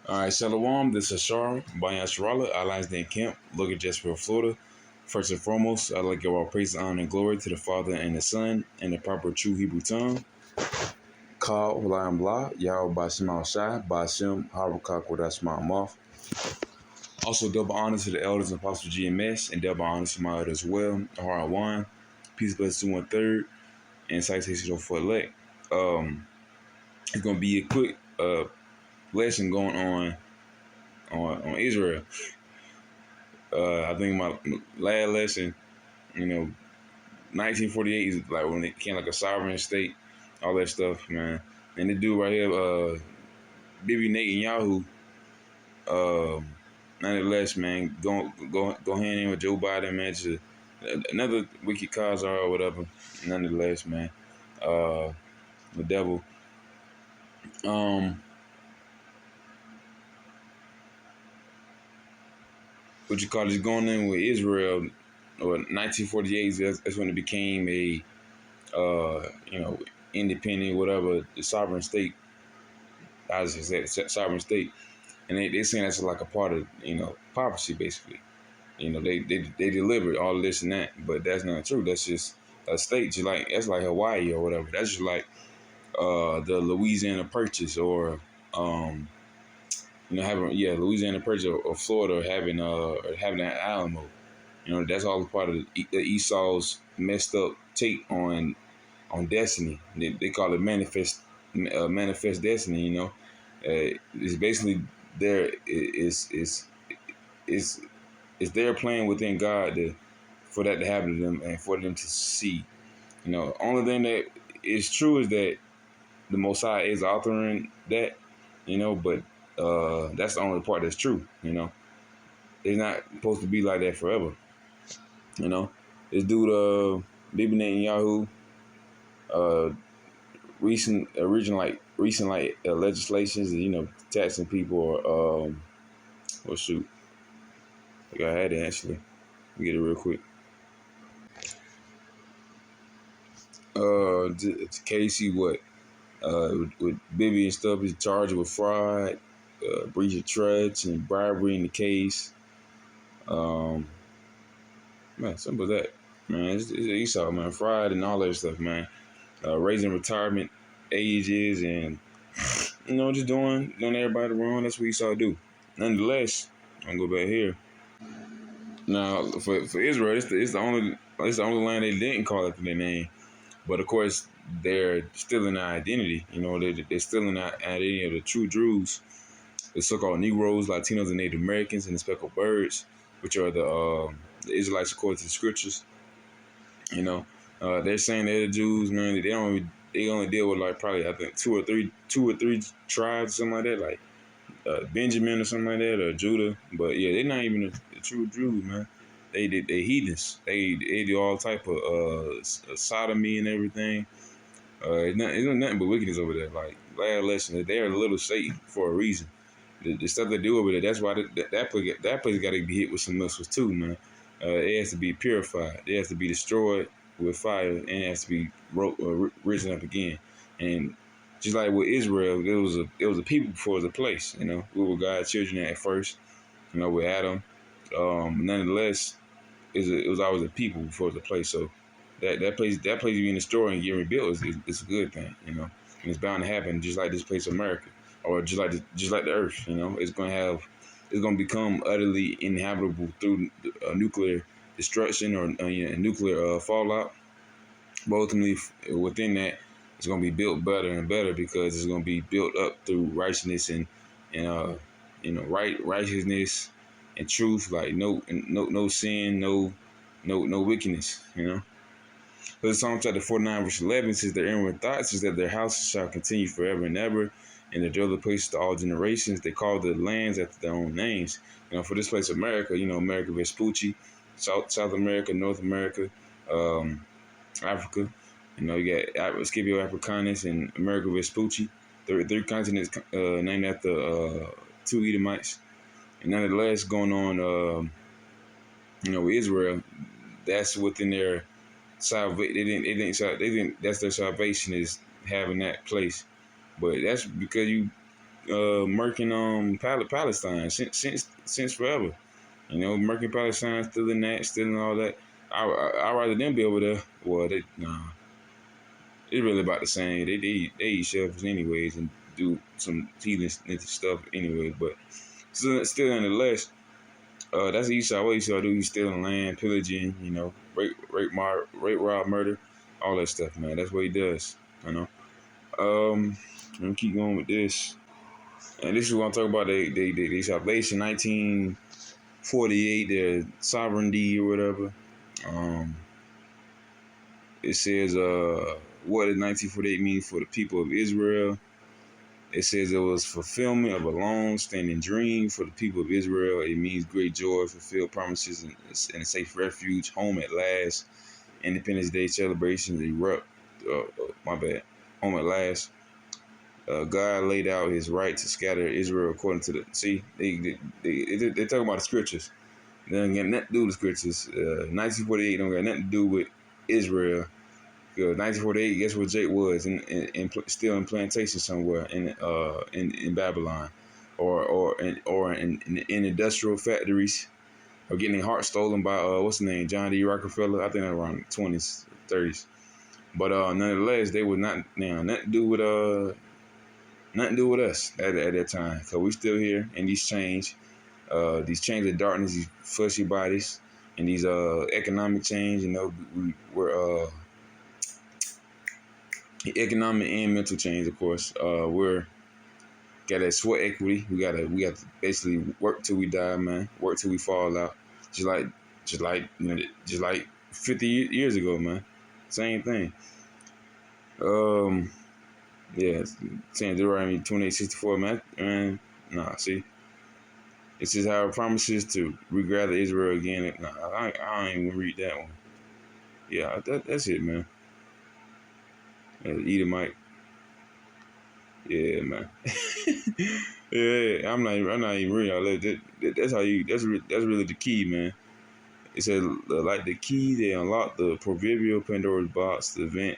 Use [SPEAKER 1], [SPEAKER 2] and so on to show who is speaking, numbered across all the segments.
[SPEAKER 1] All right, Shalom. This is Shar by Yasharala, Alliance Den Camp, look at Jasper, Florida. First and foremost, I'd like to give all praise, honor, and glory to the Father and the Son in the proper true Hebrew tongue. Ka Ulayam Blah, Yahweh Bashim Al Shai, Bashim, Harakak Wadashma Moth. Also, double honor to the elders and apostles GMS, and double honor to my elders as well, Ahara One, Peace Blessings to 1/3, and Citation for Elect. It's going to be a quick lesson going on Israel. I think my last lesson, 1948 is like when it became like a sovereign state, all that stuff, man. And the dude right here, Bibi Netanyahu, nonetheless, man, go hand in with Joe Biden, man. Just another wicked cause or whatever. Nonetheless, man, the devil. What you call it? Going in with Israel, or 1948. That's when it became a independent, whatever, the sovereign state. I just said sovereign state, and they saying that's like a part of prophecy, basically. They delivered all of this and that, but that's not true. That's just a state, just like that's like Hawaii or whatever. That's just like the Louisiana Purchase, or having Louisiana Purchase, or Florida, or having that Alamo. That's all part of the Esau's messed up take on destiny. They call it manifest destiny. It's basically their it's their plan within God for that to happen to them and for them to see. Only thing that is true is that the Most High is authoring that. But that's the only part that's true. It's not supposed to be like that forever. This dude, Bibi Netanyahu, recent legislations, taxing people, or well, shoot, I think I had it actually. Let me get it real quick. Casey, what? With Bibi and stuff, is charged with fraud, breach of trust, and bribery in the case. Man, simple as that. Man, it's Esau, man, fraud and all that stuff, man. Raising retirement ages, and just doing everybody wrong. That's what Esau do. Nonetheless, I'm gonna go back here. Now, for Israel, it's the only land they didn't call it their name, but of course they're still in their identity. They're still in the identity of the true Jews, the so-called Negroes, Latinos, and Native Americans, and the speckled birds, which are the Israelites according to the scriptures. They're saying they're the Jews, man. They only deal with like probably I think two or three tribes, something like that, like Benjamin or something like that, or Judah. But yeah, they're not even the true Jews, man. They heathens. They do all type of sodomy and everything. It's nothing but wickedness over there. Like last lesson, they're a little Satan for a reason. The stuff they do over there, that's why that place got to be hit with some missiles too, man. It has to be purified. It has to be destroyed with fire, and it has to be risen up again. And just like with Israel, it was a people before it was a place. We were God's children at first. With Adam. Nonetheless, it was always a people before it was a place. So that place being destroyed and getting rebuilt is a good thing. And it's bound to happen, just like this place, America, or just like the Earth. It's gonna become utterly inhabitable through nuclear destruction, or nuclear fallout. But ultimately, within that, it's gonna be built better and better, because it's gonna be built up through righteousness and righteousness and truth, like no sin, no wickedness. But Psalm chapter 49 verse 11 says, "Their inward thoughts is that their houses shall continue forever and ever, and their dwelling places to all generations. They call the lands after their own names." For this place, America, America Vespucci, South America, North America, Africa. You got Scipio Africanus and America Vespucci. Three continents named after two Edomites. And nonetheless, going on, with Israel, that's within their salvation. They didn't. That's their salvation, is having that place. But that's because murking Palestine since forever. You know, murking Palestine, stealing that, stealing all that. I rather them be over there. Well, they nah, it's really about the same. They eat shellfish anyways and do some heathen stuff anyway. But still nonetheless, that's Esau. What Esau do? He's stealing land, pillaging. You know, rape, rob, murder, all that stuff, man. That's what he does. You know. Let me keep going with this. And this is what I'm talking about. They salvation 1948, their sovereignty or whatever. Um, it says what did 1948 mean for the people of Israel? It says it was fulfillment of a long-standing dream for the people of Israel. It means great joy, fulfilled promises, and a safe refuge, home at last. Independence Day celebrations erupt. My bad. Home at last. God laid out His right to scatter Israel according to the. See, they talk about the scriptures. They don't got nothing to do with the scriptures. 1948 don't got nothing to do with Israel. Because 1948, guess what Jake was? Still in plantation somewhere in Babylon, or in industrial factories, or getting their heart stolen by what's the name, John D. Rockefeller. I think that's around 20s, 30s. But nonetheless, they would not nothing to do with us at that time. So we still here in these chains of darkness, these fleshy bodies, and these economic change. You know, we're economic and mental change, of course. We're got that sweat equity. We got to basically work till we die, man. Work till we fall out. Just like just like 50 years ago, man. Same thing. Um, yeah, saying Deuteronomy 28:64, man. Man, nah, see. It says how it promises to regather Israel again. Nah, I don't even read that one. Yeah, that's it, man. Edomite. Yeah, man. Yeah, I'm not even reading all that. That's how you. That's really the key, man. It said like the key, they unlocked the proverbial Pandora's box. The event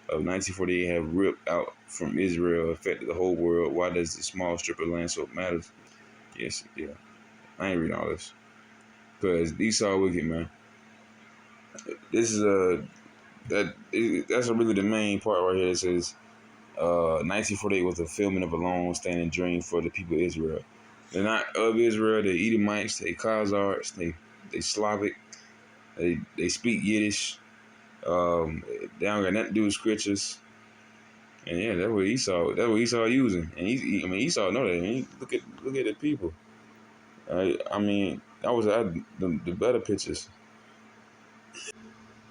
[SPEAKER 1] of 1948 have ripped out from Israel, affected the whole world. Why does the small strip of land so matters? Yes, yeah. I ain't reading all this because Esau wicked, man. This is that's really the main part right here. It says 1948 was the fulfillment of a long-standing dream for the people of Israel. They're not of Israel. They're Edomites. They Khazars. They Slavic. They speak Yiddish. They don't got nothing to do with scriptures. And yeah, that's what Esau. That's what Esau using. And I mean, Esau know that. Look at the people. I mean, the better pictures.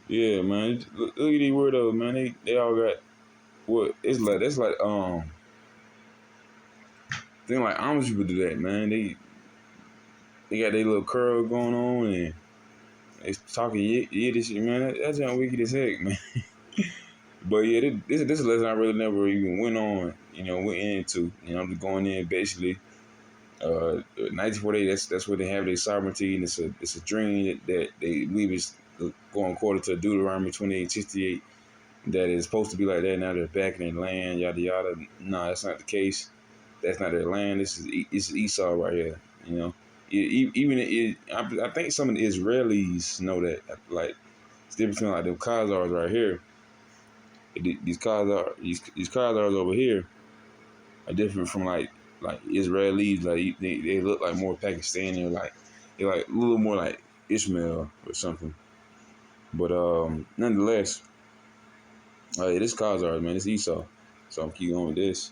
[SPEAKER 1] Yeah, man. Look at these weirdos, man. They all got what? It's like that's like thing like Amish people do that, man. They got their little curl going on and they talking Yiddish, man. That's just wicked as heck, man. But yeah, this is a lesson I really never even went on, went into. I'm just going in basically. 1948, that's where they have their sovereignty, and it's a dream that they believe is going according to Deuteronomy 28:68. That is supposed to be like that. Now they're back in their land, yada yada. No, that's not the case. That's not their land. This is Esau right here. You know, I think some of the Israelis know that. Like it's different between like the Khazars right here. These Khazars over here are different from like Israelis. Like they look like more Pakistani, or like they're like a little more like Ishmael or something. But nonetheless, it is Khazars, man. It's Esau. So I'm keep going with this.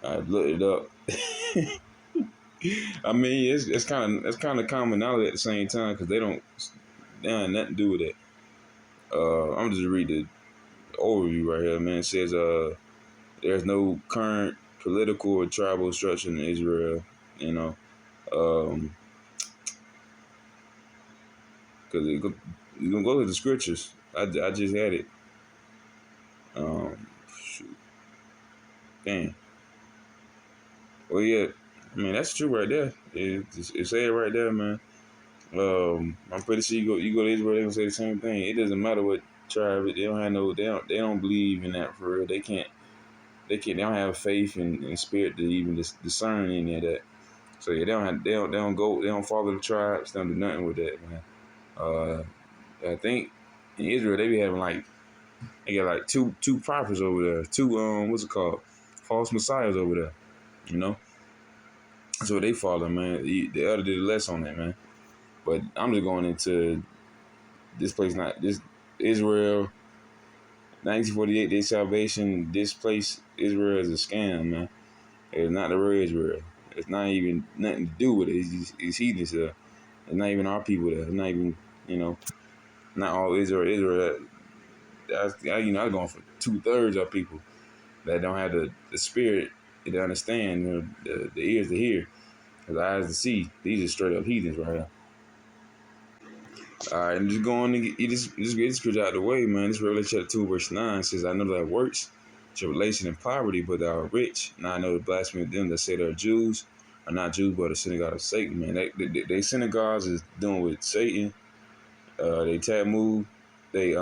[SPEAKER 1] I looked it up. I mean, it's kind of commonality at the same time because they have nothing to do with it. I'm just read the overview right here, man. It says there's no current political or tribal structure in Israel, you know, because you gonna go to the scriptures. I just had it. Shoot, dang. Well, yeah. I mean that's true right there. It say it right there, man. I'm pretty sure you go to Israel, they gonna say the same thing. It doesn't matter what tribe. They don't believe in that for real. They can't. they don't have faith and spirit to even discern any of that. So yeah, they don't follow the tribes, they don't do nothing with that, man. Uh, I think in Israel they be having like they got like two prophets over there, two what's it called, false messiahs over there, you know. So they follow, man. The other did less on that, man. But I'm just going into this place, not this Israel, 1948, their salvation. This place, Israel, is a scam, man. It's not the real Israel. It's not even nothing to do with it. It's heathens there. It's not even our people there. It's not even, you know, not all Israel. Israel, I'm going for 2/3 of people that don't have the spirit to understand, you know, the ears to hear, the eyes to see. These are straight up heathens right here. All right, and just going to just get this scripture out of the way, man. This Revelation chapter 2, verse 9 says, I know that works, tribulation and poverty, but thou art rich. Now I know the blasphemy of them that say they're Jews are not Jews, but a synagogue of Satan, man. They synagogues is doing with Satan. They Talmud, they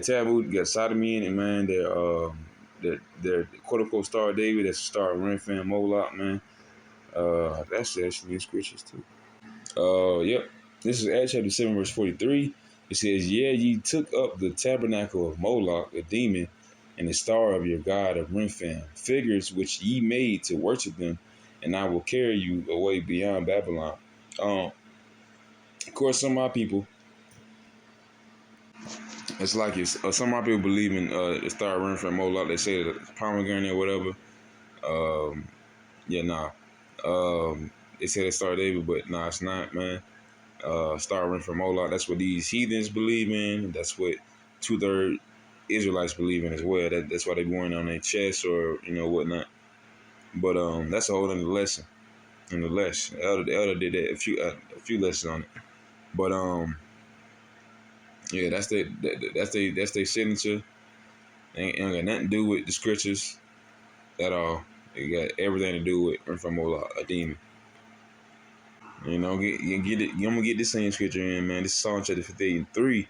[SPEAKER 1] Talmud got sodomy in it, man. They're quote unquote Star of David, that's the Star of Renfam Moloch, man. That's actually in scriptures too. Yep. This is Acts chapter 7, verse 43. It says, yeah, ye took up the tabernacle of Moloch, a demon, and the star of your god of Renfam, figures which ye made to worship them, and I will carry you away beyond Babylon. Of course, some of my people, it's like it's, some of my people believe in the star of Renfam Moloch. They say that it's pomegranate or whatever. Um, yeah, nah. They say it's Star of David, but nah, it's not, man. Starting from Moloch. That's what these heathens believe in. That's what 2/3 Israelites believe in as well. That's why they wearing on their chest or whatnot. But that's a whole other lesson. Nonetheless, the elder did that a few lessons on it. But yeah, that's their signature. Ain't got nothing to do with the scriptures at all. It got everything to do with from Moloch, a demon. Get it. I'm gonna get this same scripture in, man. This is Psalm chapter 58:3. It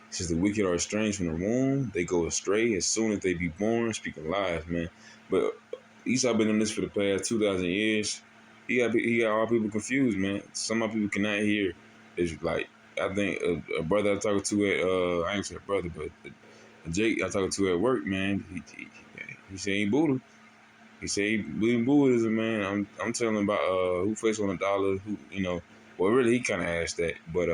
[SPEAKER 1] says the wicked are estranged from the womb; they go astray as soon as they be born, speaking lies, man. But Esau been in this for the past 2,000 years. He got all people confused, man. Some of people cannot hear. It's like I think a brother I talking to at I ain't say a brother, but Jake I talking to at work, man. He said he Buddha. He said he believe in Buddhism, man. I'm telling him about who face on $1, who well really he kind of asked that, but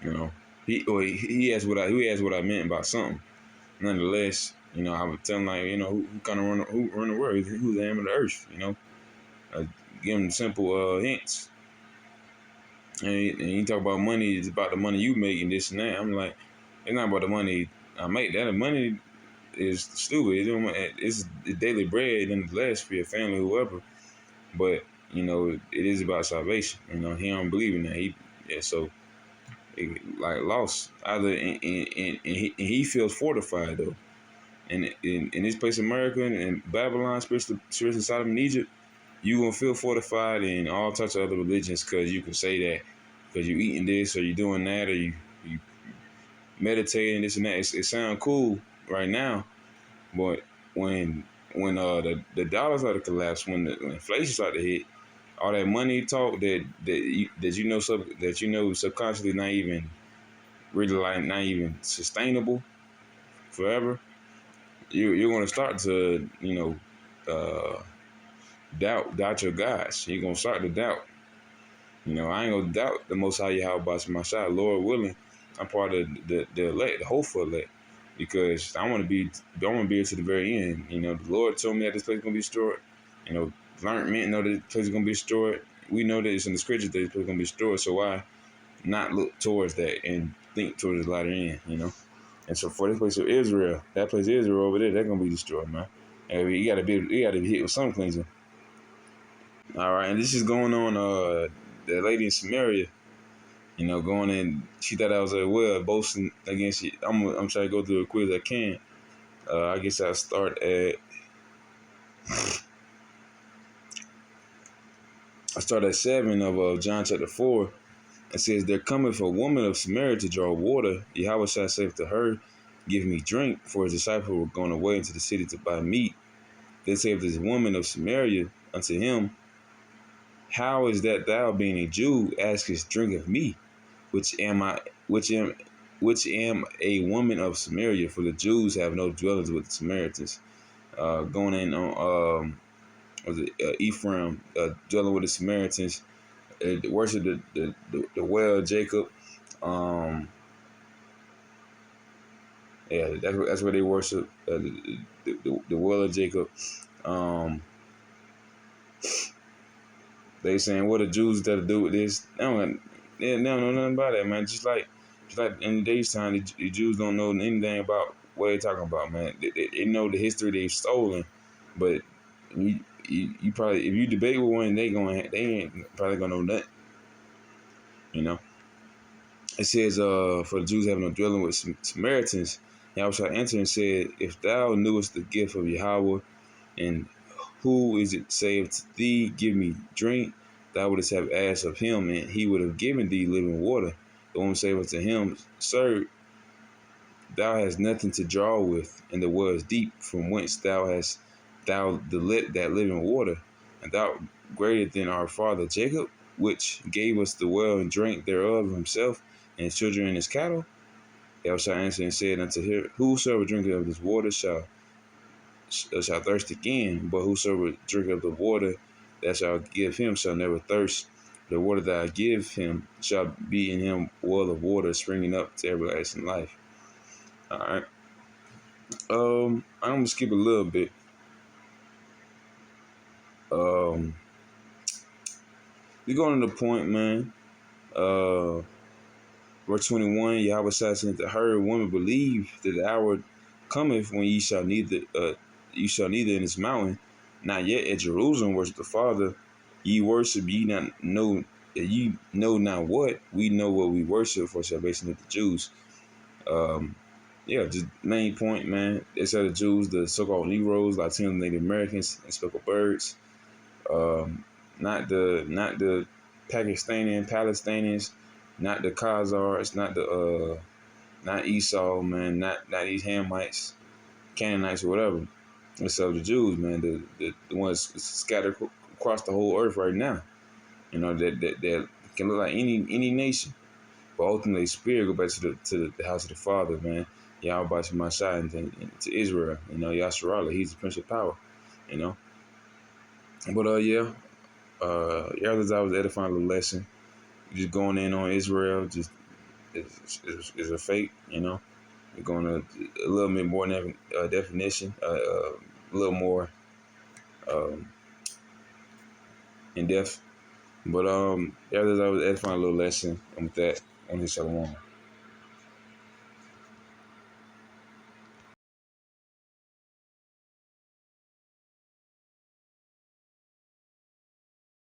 [SPEAKER 1] you know he asked what I meant about something. Nonetheless, I would tell him like who kind of run the world, who's the aim of the earth, I give him simple hints. And you talk about money, it's about the money you make and this and that. I'm like, it's not about the money I make. That the money is stupid. It's daily bread nonetheless for your family, whoever. But it is about salvation. He don't believe in that. So it, like lost either, and he feels fortified though. And in this place, America and Babylon, especially Sodom and Egypt, you gonna feel fortified in all types of other religions because you can say that because you eating this or you doing that or you meditating this and that. It sounds cool right now, but when the dollar started to collapse, when the inflation started to hit, all that money talk that you know subconsciously not even really like not even sustainable forever, you're gonna start to uh, doubt your gods. You're gonna start to doubt. I ain't gonna doubt the Most High Yahweh by my side. Lord willing, I'm part of the elect, the hopeful elect, because I want to be here to the very end. The Lord told me that this place is gonna be destroyed. Learned men know that this place is gonna be destroyed. We know that it's in the scriptures that this place is gonna be destroyed. So why not look towards that and think towards the latter end? And so for this place of Israel, that place of Israel over there, they're gonna be destroyed, man. And you gotta be hit with some cleansing. All right, and this is going on. The lady in Samaria, going in, she thought I was at well boasting against you. I'm trying to go through as quick as I can. I guess I'll start at 7 of John chapter 4. It says, there cometh a woman of Samaria to draw water. Yahweh shall say to her, give me drink, for his disciples were gone away into the city to buy meat. Then saith this woman of Samaria unto him, how is that thou, being a Jew, askest drink of me, which am I, which am a woman of Samaria? For the Jews have no dwellings with the Samaritans. Going in on was it Ephraim, dwelling with the Samaritans, worship the well of Jacob. Um, yeah, that's where they worship the well of Jacob. Um, they saying what the Jews got to do with this? They don't know nothing about that, man. Just like in today's time, the Jews don't know anything about what they talking about, man. They know the history they've stolen, but you probably, if you debate with one, they ain't probably gonna know nothing. You know, it says for the Jews having no dwelling with Samaritans, Yahweh shall answer and said, if thou knewest the gift of Yahweh, and who is it saved to thee, give me drink, thou wouldst have asked of him, and he would have given thee living water. The woman said unto him, Sir, thou hast nothing to draw with, and the well is deep, from whence thou that living water, and thou greater than our father Jacob, which gave us the well and drank thereof himself, and his children and his cattle? Thou shalt answer and said unto her, whosoever drinketh of this water shall thirst again, but whosoever drink of the water that shall give him shall never thirst. The water that I give him shall be in him well of water springing up to everlasting life. All right. I'm gonna skip a little bit. We going to the point, man. Verse 21, Yahweh said unto her, woman, believe that the hour cometh when you shall neither in this mountain, not yet at Jerusalem worship the Father. Ye worship ye not know, ye know not what, we know what we worship, for salvation of the Jews. Yeah, just main point, man. It's the Jews, the so-called Negroes, Latino, Native Americans, and speckled birds. Not the Palestinians, not the Khazars, not Esau, man, not these Hamites, Canaanites, or whatever. It's of the Jews, man, the ones scattered across the whole earth right now. You know that can look like any nation, but ultimately, spirit go back to the house of the Father, man. Yahweh Shemashai and to Israel. You know, Yasharallah, he's the Prince of Power. You know, but yeah. Yeah, I was edifying a little lesson. Just going in on Israel, just is a fake, you know. We're going to a little bit more definition, a little more in depth. But yeah, I was edifying a little lesson, and with that, on his shalom.